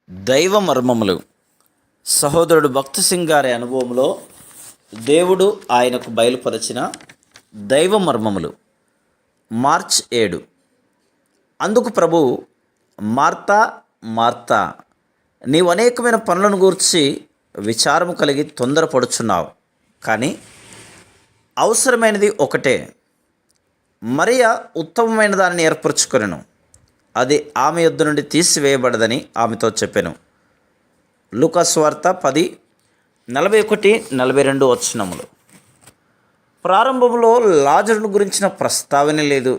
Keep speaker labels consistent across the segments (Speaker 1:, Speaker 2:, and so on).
Speaker 1: దైవ మర్మములు. సహోదరుడు భక్త సింగ్ గారి అనుభవంలో దేవుడు ఆయనకు బయలుపరిచిన దైవ మర్మములు. మార్చ్ 7. అందుకు ప్రభు, మార్తా మార్తా, నీవు అనేకమైన పనులను గూర్చి విచారము కలిగి తొందరపడుచున్నావు, కానీ అవసరమైనది ఒకటే. మరియా ఉత్తమమైన దానిని ఏర్పరచుకొనెను, అది ఆమె యొద్ద నుండి తీసివేయబడదని ఆమెతో చెప్పాను. లూకా సువార్త 10:41-42 వచనములు. ప్రారంభంలో లాజరును గురించిన ప్రస్తావన లేదు.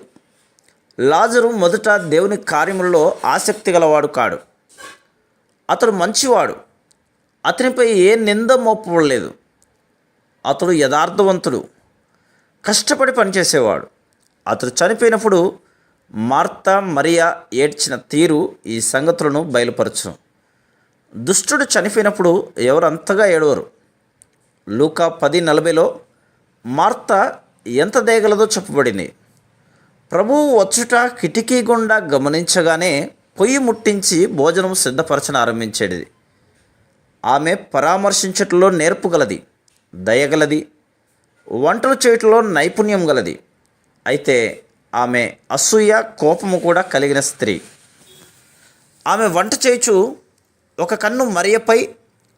Speaker 1: లాజరు మొదట దేవుని కార్యములలో ఆసక్తి గలవాడు కాడు. అతడు మంచివాడు. అతనిపై ఏ నింద మోపబడలేదు. అతడు యథార్థవంతుడు, కష్టపడి పనిచేసేవాడు. అతడు చనిపోయినప్పుడు మార్తా మరియా ఏడ్చిన తీరు ఈ సంగతులను బయలుపరచు. దుష్టుడు చనిపోయినప్పుడు ఎవరు అంతగా ఏడవరు. లూకా 10:40లో మార్తా ఎంత దేగలదో చెప్పబడింది. ప్రభువు వచ్చుట కిటికీ గుండా గమనించగానే పొయ్యి ముట్టించి భోజనం సిద్ధపరచన ఆరంభించేది. ఆమె పరామర్శించటంలో నేర్పు గలది, దయగలది, వంటలు చేయటంలో నైపుణ్యం గలది. అయితే ఆమె అసూయ, కోపము కూడా కలిగిన స్త్రీ. ఆమె వంట చేయుచు ఒక కన్ను మరియపై,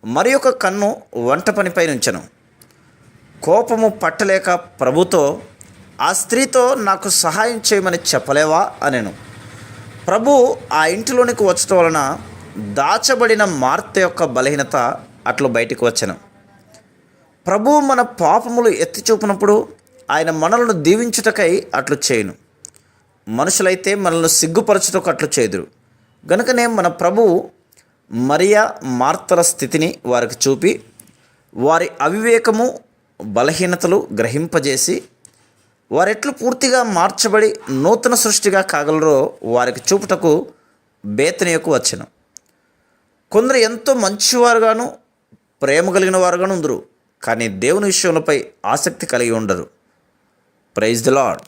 Speaker 1: మరి ఒక కన్ను వంట పనిపై ఉంచెను. కోపము పట్టలేక ప్రభుతో, ఆ స్త్రీతో నాకు సహాయం చేయమని చెప్పలేవా అనెను. ప్రభు ఆ ఇంటిలోనికి వచ్చటం వలన దాచబడిన మార్త యొక్క బలహీనత అట్లు బయటికి వచ్చెను. ప్రభు మన పాపములు ఎత్తి చూపినప్పుడు ఆయన మనలను దీవించుటకై అట్లు చేయును. మనుషులైతే మనల్ని సిగ్గుపరచుటకు అట్లు చేదురు. గనుకనే మన ప్రభువు మరియా మార్తల స్థితిని వారికి చూపి, వారి అవివేకము, బలహీనతలు గ్రహింపజేసి, వారెట్లు పూర్తిగా మార్చబడి నూతన సృష్టిగా కాగలరో వారికి చూపుటకు బేతనియకు వచ్చెను. కొందరు ఎంతో మంచివారుగాను ప్రేమ కలిగిన వారుగాను ఉందరు, కానీ దేవుని విషయములపై ఆసక్తి కలిగి ఉండరు. Praise the lord.